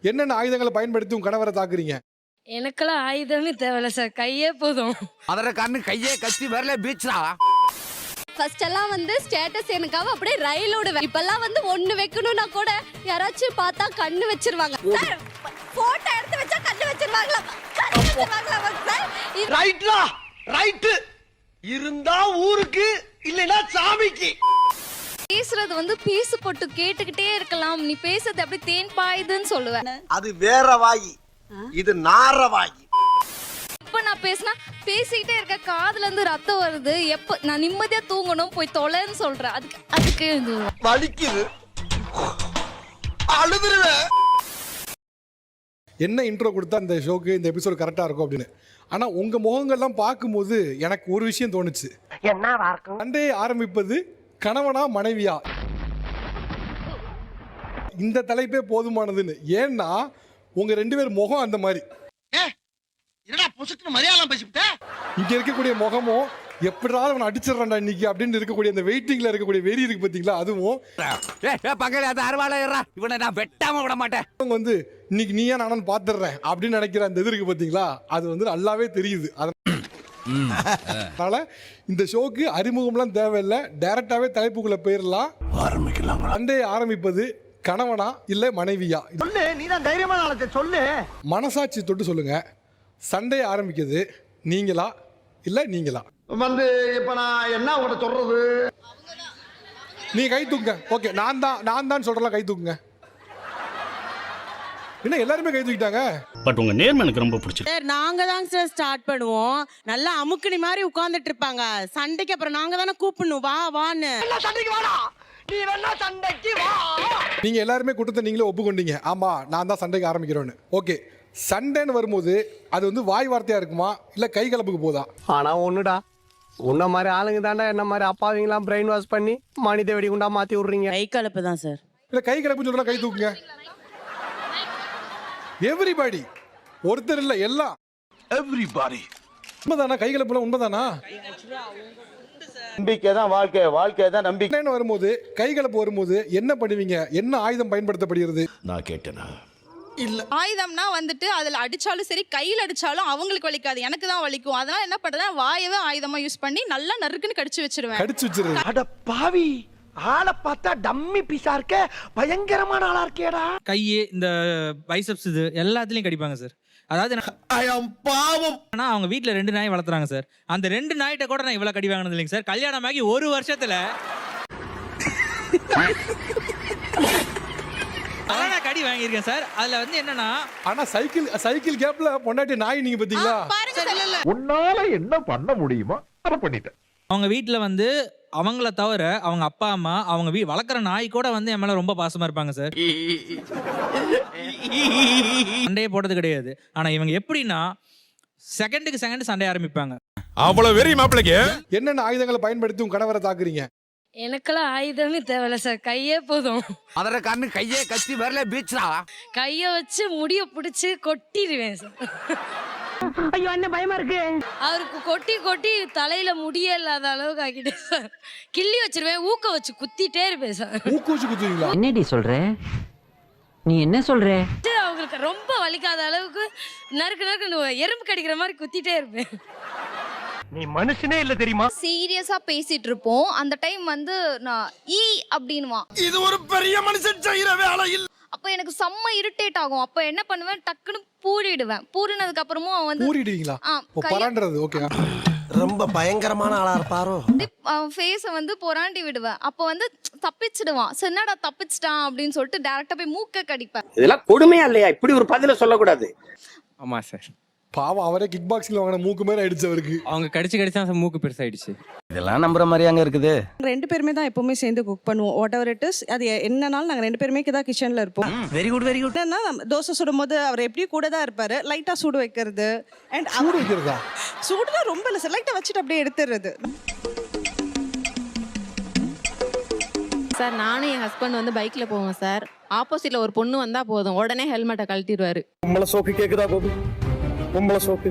என்னென்ன ஆயுதங்களை பயன்படுத்தி உங்க கணவரை தாக்குறீங்க? எனக்கெல்லாம் ஆயுதமே தேவையில்ல சார், கையே போதும். அதர கண்ணு கையே கத்தி வரல பீச்ரா. ஃபர்ஸ்ட் எல்லாம் வந்து ஸ்டேட்டஸ் எனக்காக அப்படியே ரயில் ஓடுவேன். இப்பெல்லாம் வந்து ஒண்ணு வைக்கணும்னா கூட யாராச்சும் பார்த்தா கண்ணு வச்சிருவாங்க. சார் போட்டோ எடுத்து வச்சா கண்ணு வச்சிருவாங்களா? கண்ணு வச்சிருவாங்களா சார்? ரைட்லா ரைட் இருந்தா ஊருக்கு இல்லனா சாமிக்கு. பேசுறது வந்து பீஸ் போட்டு கேட்டுக்கிட்டே இருக்கலாம். நீ பேசுறது அப்படி தேன் பாயுதுன்னு சொல்லுவேன். அது வேற வாயி, இது நார வாயி. இப்ப நான் பேசினா பேசிக்கிட்டே இருக்க, காதுல இருந்து ரத்தம் வருது. எப்ப நான் நிம்மதியா தூங்கணும் போய் தொலைன்னு சொல்றேன். அதுக்கு இது வலிக்குது, அழுதுருவேன். என்ன இன்ட்ரோ கொடுத்தா இந்த ஷோக்கு இந்த எபிசோடு கரெக்டா இருக்கும் அப்படின்னு. ஆனா உங்க முகங்கள்லாம் பார்க்கும்போது எனக்கு ஒரு விஷயம் தோணுச்சு. என்னவா இருக்கும்? சண்டையை ஆரம்பிப்பது கணவனா மனைவியா? இந்த தலைப்பே போதுமானதுன்னு. ஏன்னா உங்க 2 பேர் முகம் அந்த மாதிரி. என்னடா பொசுக்கு மரியாதை பேசிட்ட? இங்க இருக்கக்கூடிய முகமும் எப்படியாவது அவனை அடிச்சிடறான்டா இன்னைக்கு அப்படின்னு இருக்கக்கூடிய அந்த வெயிட்டிங்ல இருக்கக்கூடிய வெறி இருக்கு பாத்தீங்களா, அதுவும் பங்களே அது அருவாளையறா, இவனை நான் வெட்டாம விட மாட்டேன். அவங்க வந்து இன்னைக்கு நீயா நானும் பாத்துடுறேன் அப்படின்னு நினைக்கிற அந்த இது இருக்கு பாத்தீங்களா, அது வந்து நல்லாவே தெரியுது. அதனால இந்த ஷோக்கு அறிமுகம்லாம் தேவையில்லை, டைரக்டாவே தலைப்புக்குள்ள போயிடலாம். ஆரம்பிக்கலாம். சண்டையை ஆரம்பிப்பது கணவனா இல்ல மனைவியா? சொல்லு, நீதான் தைரியமான ஆளத்தை சொல்லு. மனசாட்சி தொட்டு சொல்லுங்க. சண்டையை ஆரம்பிக்கிறது நீங்களா இல்ல நீங்களா? வந்து இப்ப நான் என்ன உங்கள்கிட்ட சொல்றது? நீ கை தூக்குங்க. ஓகே, நான் தான் சொல்றேன், கை தூக்குங்க. என்ன எல்லாருமே கை தூக்கிட்டாங்க? பட் உங்க நேர்மை எனக்கு ரொம்ப பிடிச்சிருக்கு. சார் நாங்க தான் சார் ஸ்டார்ட் பண்ணுவோம். நல்லா அமுக்குனி மாதிரி உட்கார்ந்துட்டு இருப்பாங்க. சண்டைக்கு அப்புறம் நாங்க தானே கூப்பிடணும், வா வான்னு. சண்டைக்கு வாடா, நீ வேணா சண்டைக்கு வா. நீங்க எல்லாருமே குற்றத்தை நீங்களே ஒப்புக்கொண்டீங்க. ஆமா, நான் தான் சண்டைக்கு ஆரம்பிக்கிறேன்னு. ஓகே, சண்டைன்னு வரும்போது அது வந்து வாய் வார்த்தையா இருக்குமா இல்ல கை கலப்புக்கு போதா? ஆனா ஒண்ணுடா, உன்ன மாதிரி ஆளுங்க தாண்டா என்ன மாதிரி அப்பாவிங்களாம் பிரெயின் வாஷ் பண்ணி மனித வெடிகுண்டா மாத்தி விடுறீங்க. கை கலப்பு தான் சார். இல்ல கை கலப்புன்னு சொல்றா, கை தூக்குங்க. எவ்ரிபடி, ஒருத்தர் இல்ல எல்லாம். எவ்ரிபாடி. உண்மைதானா? கை கலப்புல உண்மைதானா? நம்பிக்கை தான் வாழ்க்கை, வாழ்க்கை தான் நம்பிக்கை. வரும்போது கை கலப்பு வரும்போது என்ன பண்ணுவீங்க? என்ன ஆயுதம் பயன்படுத்தப்படுகிறது? நான் கேட்டேனா? இல்ல ஆயுதம்னா வந்துட்டு அதுல அடிச்சாலும் சரி, கையில அடிச்சாலும் அவங்களுக்கு வலிக்காது, எனக்கு தான் வலிக்கும். அதனால என்ன பண்றேன், வாயவே ஆயுதமா யூஸ் பண்ணி நல்லா நறுக்குன்னு கடிச்சு வச்சிருவேன். கடிச்சு வச்சிருங்க. அட பாவி, ஆளை பார்த்தா டம்மி பீஸா இருக்க, பயங்கரமான ஆளா இருக்கேடா. கையே இந்த பைசப்ஸ் இது எல்லாத்துலயும் கடிப்பாங்க சார். அதாவது பாவம். ஆனா அவங்க வீட்டுல 2 நாய் வளர்த்துறாங்க சார். அந்த 2 நாய்கிட்ட கூட நான் இவ்வளவு கடி வாங்கினது இல்லைங்க சார். கல்யாணமாகி 1 வருஷத்துல கடி வாங்கியிருக்கேன் சார். அதுல வந்து என்னன்னா, ஆனா சைக்கிள் கேப்ல பொண்டாட்டி நாய் நீங்க பாத்தீங்களா? உன்னால என்ன பண்ண முடியுமோ அதை பண்ணிட்டேன். அவங்க வீட்டுல வந்து அவங்கள தவிர அவங்க அப்பா அம்மா அவங்க வளர்க்குற நாய் கூட வந்து என் மேல ரொம்ப பாசமா இருப்பாங்க சார். சண்டையே போட்டது கிடையாது. ஆனா இவங்க எப்படின்னா செகண்டுக்கு செகண்ட் சண்டை ஆரம்பிப்பாங்க. அவ்வளவு வெறி மாப்பிளைக்கு. என்னென்ன ஆயுதங்களை பயன்படுத்தி உங்க கணவரை தாக்குறீங்க? எனக்கெல்லாம் ஆயுதமே தேவையில்ல சார், கையே போதும். அதர கண்ணு கையே கத்தி வரல பீச்ரா. கைய வச்சு முடிய பிடிச்சு கொட்டிடுவேன் சார். ஐயோ என்ன பயமா இருக்கு. அவருக்கு கொட்டி கொட்டி தலையில முடிய இல்லாத அளவுக்கு ஆக்கிட்டேன் சார். கிள்ளி வச்சிருவேன், ஊக்க வச்சு குத்திட்டே இருப்பேன் சார். ஊக்கு வச்சு குத்துவீங்களா? என்னடி சொல்ற? நீ என்ன சொல்ற? அவங்களுக்கு ரொம்ப வலிக்காத அளவுக்கு நறுக்கு நறுக்கு எறும்பு கடிக்கிற மாதிரி குத்திட்டே இருப்பேன். நீ மனுஷனே இல்ல தெரியுமா? சீரியஸா பேசிட்டு இருப்போம். அந்த டைம் வந்து நான் அப்படின்னுவான். இது ஒரு பெரிய மனுஷன் செய்யற வேலை இல்ல. அப்ப எனக்கு செம்ம இரிட்டேட் ஆகும். அப்ப என்ன பண்ணுவேன், டக்குன்னு பூரிடுவேன். பூரினதுக்கு அப்புறமும் அவன் வந்து பூரிடுவீங்களா? பராண்டறது. ஓகே, ரொம்ப பயங்கரமான ஆளா இருப்பாரோ. அவன் ஃபேஸ வந்து பொறாண்டி விடுவேன். அப்ப வந்து தப்பிச்சிடுவான். என்னடா தப்பிச்சிட்டான் அப்படின்னு சொல்லிட்டு டைரக்டா போய் மூக்க கடிப்பேன். இதெல்லாம் கொடுமையா இல்லையா? இப்படி ஒரு பதில சொல்லக்கூடாது. ஆமா சார். பாவம், அவரே கிக் பாக்ஸிங்ல வாங்கின மூக்கு மேல ஆயிடுச்சு அவருக்கு. அவங்க கடிச்சு மூக்கு பெருசாயிடுச்சு. இதெல்லாம் நம்புற மாதிரி அங்க இருக்குது. 2 பேருமே தான் எப்பவுமே சேர்ந்து குக் பண்ணுவோம். வாட் எவர் இட் இஸ், அது என்னனாலும் நாங்க 2 பேருமே தான் கிச்சன்ல இருப்போம். Very good very good. என்னன்னா தோசை சுடும் போது அவர் எப்படியும் கூட தான் இருப்பாரு. லைட்டா சூடு வைக்கிறது. அண்ட் சூடு வைக்கிறதா? சூடுதான் ரொம்ப இல்லை சார், லைட்டா வச்சுட்டு அப்படியே எடுத்துறது. சார் நானும் என் ஹஸ்பண்ட் வந்து பைக்ல போவோம் சார். ஆப்போசிட்ல ஒரு பொண்ணு வந்தா போதும், உடனே ஹெல்மெட்டை கழட்டிடுவாரு. உம்மள சோக்கு கேக்குதா கோபி? உம்மள சோக்கு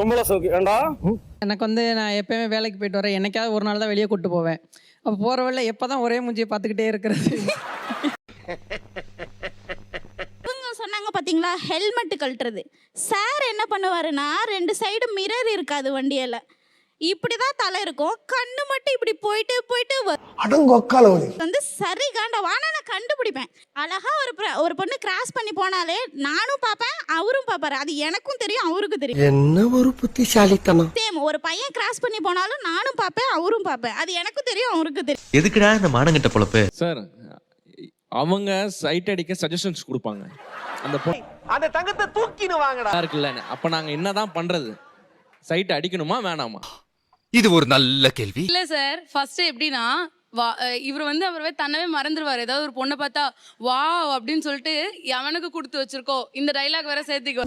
உம்மள சோக்கு ஏண்டா? எனக்கு வந்து நான் எப்பயுமே வேலைக்கு போயிட்டு வரேன். என்னைக்காவது ஒரு நாள் தான் வெளியே கூட்டு போவேன். அப்போ போற வழியில எப்பதான் ஒரே மூஞ்சியை பார்த்துக்கிட்டே இருக்கிறது. பாத்தீங்களா ஹெல்மெட் கழட்டுறது. சார் என்ன பண்ணுவாருன்னா 2 சைடு மிரர் இருக்காது வண்டியில, இப்படிதான் தலை இருக்கும், கண்ணு மட்டும் இப்படி போயிட்டு போயிட்டு வந்து சரி காண்டவா. ஆனா நான் கண்டுபிடிப்பேன். அழகா ஒரு பொண்ணு கிராஸ் பண்ணி போனாலே நானும் பார்ப்பேன், அவரும் பார்ப்பாரு. அது எனக்கும் தெரியும், அவருக்கும் தெரியும். என்ன ஒரு புத்திசாலித்தனம். சேம் ஒரு பையன் கிராஸ் பண்ணி போனாலும் நானும் பார்ப்பேன், அவரும் பார்ப்பேன். அது எனக்கும் தெரியும், அவருக்கும் தெரியும். எதுக்குடா இந்த மானங்கிட்ட பொழப்பு? சார் அவங்க சைட் அடிக்க சஜஷன்ஸ் கொடுப்பாங்க. அந்த அந்த தங்கத்தை தூக்கினு வாங்கடா இருக்குல்ல, அப்ப நாங்க என்னதான் பண்றது? சைட் அடிக்கணுமா வேணாமா? இது ஒரு நல்ல கேள்வி. இல்ல சார், ஃபர்ஸ்ட் எப்படின்னா இவர் வந்து அவரவே தன்னவே மறந்துடுவாரு. ஏதாவது ஒரு பொண்ணை பார்த்தா வா அப்படின்னு சொல்லிட்டு எவனுக்கு கொடுத்து வச்சிருக்கோம் இந்த டைலாக் வேற சேர்த்துக்கோ.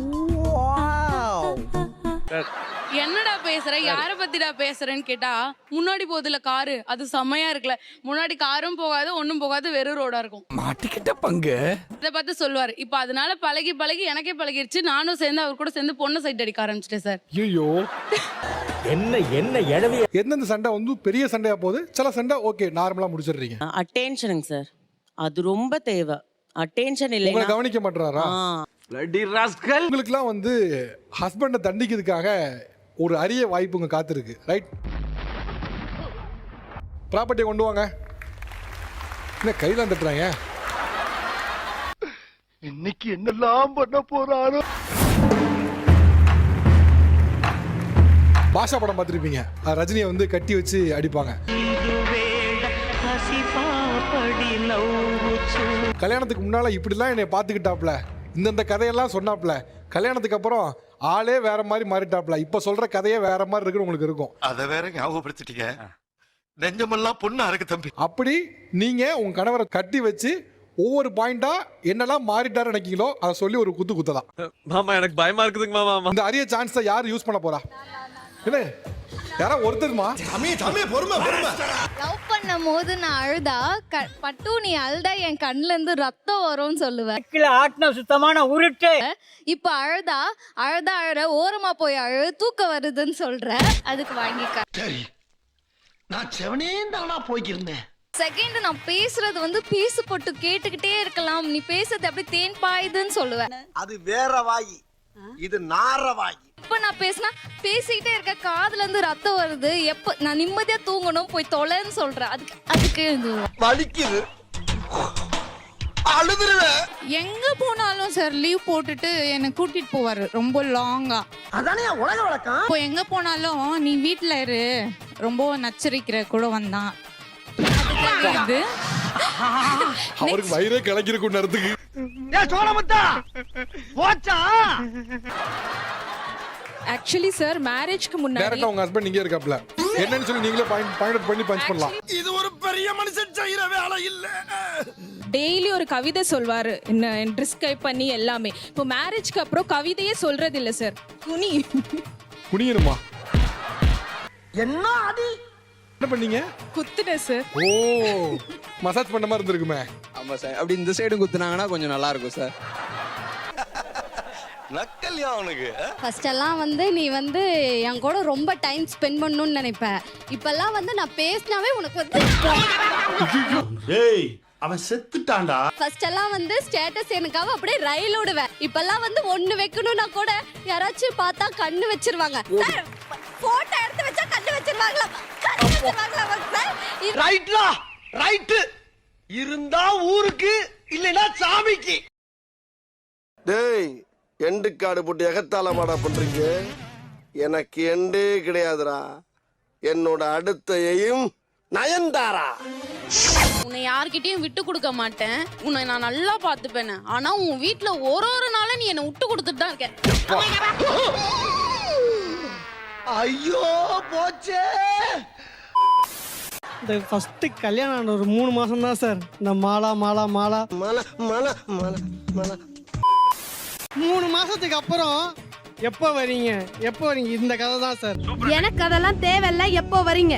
என்னடா பேசுற, யார பத்திடா பேசுறேன்னு கேட்டா முன்னாடி போகுதுல காரு, அது செம்மையா இருக்குல்ல, முன்னாடி காரும் போகாது ஒண்ணும் போகாது, வெறும் ரோடா இருக்கும். மாட்டிக்கிட்ட பங்கு. இதை பார்த்து சொல்லுவாரு. இப்ப அதனால பழகி பழகி எனக்கே பழகிடுச்சு. நானும் சேர்ந்து அவர் கூட சேர்ந்து பொண்ணை சைட் அடிக்க ஆரம்பிச்சிட்டேன் சார். ஐயோ, எந்தெந்த சண்டை வந்து பெரிய சண்டையா போகுது, சில சண்டை ஓகே நார்மலா முடிச்சிடுறீங்க. அட்டென்ஷனுங்க சார், அது ரொம்ப தேவை. அட்டென்ஷன் உங்களை இல்லைன்னா கவனிக்க மாட்டாரா? உங்களுக்குலாம் வந்து ஹஸ்பண்டை தண்டிக்கிறதுக்காக ஒரு அரிய வாய்ப்பு உங்க காத்திருக்கு, ரைட்? ப்ராப்பர்ட்டியை கொண்டு வாங்க. என்ன கையில தட்டுறாங்க? இன்னைக்கு என்னெல்லாம் பண்ண போறாரோ. பாஷா படம் பார்த்துருப்பீங்க, ரஜினியை வந்து கட்டி வச்சு அடிப்பாங்க. கல்யாணத்துக்கு முன்னால இப்படிலாம் என்னை பார்த்துக்கிட்டாப்ல, இந்தந்த கதையெல்லாம் சொன்னாப்ல, கல்யாணத்துக்கு அப்புறம் ஆளே வேற மாதிரி மாறிட்டாப்ல, இப்ப சொல்ற கதையே வேற மாதிரி இருக்குன்னு உங்களுக்கு இருக்கும். அத வேற ஞாபகப்படுத்திட்டீங்க. நெஞ்சமெல்லாம் பொண்ணா இருக்கு தம்பி. அப்படி நீங்க உங்க கணவரை கட்டி வச்சு ஒவ்வொரு பாயிண்டா என்னெல்லாம் மாறிட்டாரு நினைக்கீங்களோ அதை சொல்லி ஒரு குத்து குத்தலாம். மாமா எனக்கு பயமா இருக்குதுங்க மாமா. இந்த அரிய சான்ஸை யார் யூஸ் பண்ண போறா? என்ன யாரா ஒருத்தருமா? லவ் பண்ணும் போது நான் அழுதா பட்டு நீ அழுதா என் கண்ணுல இருந்து ரத்தம் வரும்னு சொல்லுவேன். சுத்தமான உருட்டு. இப்ப அழுதா அழுற ஓரமா போய் அழு, தூக்கம் வருதுன்னு சொல்ற, அதுக்கு வாங்கிக்க. சரி, நான் செவனே தானா போய்க்கிருந்தேன். செகண்ட் நான் பேசுறது வந்து பீசு போட்டு கேட்டுக்கிட்டே இருக்கலாம், நீ பேசுறது அப்படி தேன் பாயுதுன்னு சொல்லுவேன். அது வேற வாயி, இது நார வாயி. இப்ப நான் பேசிக்கிட்டே இருக்க, காதுல இருந்து ரத்தம் வருது, எப்ப நான் நிம்மதியா தூங்கணும் போய் தொலைன்னு சொல்றேன், அதுக்கு வலிக்குது, அழுதுருவேன். எங்க போனாலும் சார் லீவ் போட்டுட்டு என்னை கூட்டிட்டு போவாரு ரொம்ப லாங்கா. அதானே உலக வழக்கம். இப்போ எங்க போனாலும் நீ வீட்டுல இரு, ரொம்ப நச்சரிக்கிற கூட வந்தான். அவருக்கு வயிறே கிளக்கிருக்கும் நேரத்துக்கு. ஆக்சுவலி சார் மேரேஜ்க்கு முன்னாடி டைரக்டா உங்க ஹஸ்பண்ட் இங்கே இருக்காப்ல, என்னன்னு சொல்லி நீங்களே பாயிண்ட் பண்ணி பஞ்ச் பண்ணலாம். இது ஒரு பெரிய மனுஷன் செய்யற வேலை இல்ல. டெய்லி ஒரு கவிதை சொல்வாரு, என்ன டிஸ்கிரைப் பண்ணி எல்லாமே. இப்போ மேரேஜ்க்கு அப்புறம் கவிதையே சொல்றது இல்ல சார், குனியணுமா? என்ன அடி என்ன பண்ணீங்க? குத்துட்டேன் சார். ஓ, மசாஜ் பண்ண மாதிரி இருந்திருக்குமே. ஆமா சார், அப்படி இந்த சைடு குத்துனாங்கன்னா கொஞ்சம் நல்லா இருக்கும் சார். நக்கல்யா அவனுக்கு. ஃபர்ஸ்ட் எல்லாம் வந்து நீ வந்து என் கூட ரொம்ப டைம் ஸ்பெண்ட் பண்ணணும்னு நினைப்ப, இப்பெல்லாம் வந்து நான் பேசினாவே உனக்கு வந்து டேய் அவன் செத்துட்டான்டா. ஃபர்ஸ்ட் எல்லாம் வந்து ஸ்டேட்டஸ் எனக்காக அப்படியே ரயில் விடுவேன், இப்பெல்லாம் வந்து ஒண்ணு வைக்கணும்னா கூட யாராச்சும் பார்த்தா கண்ணு வச்சிருவாங்க. சார் போட்டோ எடுத்து வச்சா கண்ணு வச்சிருவாங்களா? கண்ணு வச்சிருவாங்களா சார்? ரைட்லா ரைட் இருந்தா ஊருக்கு, இல்லைன்னா சாமிக்கு. டேய் எண்டு காடு போட்டு எகத்தால மாடா பண்றீங்க. எனக்கு எண்டே கிடையாதுடா, என்னோட அடுத்த எய்ம் நயன்தாரா. உன்னை யார்கிட்டயும் விட்டு கொடுக்க மாட்டேன், உன்னை நான் நல்லா பாத்துப்பேன். ஆனா உன் வீட்டுல ஒரு நாளும் நீ என்னை விட்டு கொடுத்துட்டு தான் இருக்க. ஐயோ போச்சே. இந்த ஃபர்ஸ்ட் கல்யாணம் ஆன ஒரு 3 மாசம் தான் சார் இந்த மாலா மாலா மாலா மல மல மல மல 3 மாசத்துக்கு அப்புறம் எப்போ வரீங்க இந்த கதை தான் சார். எனக்கு அதெல்லாம் தேவையில்ல, எப்போ வரீங்க?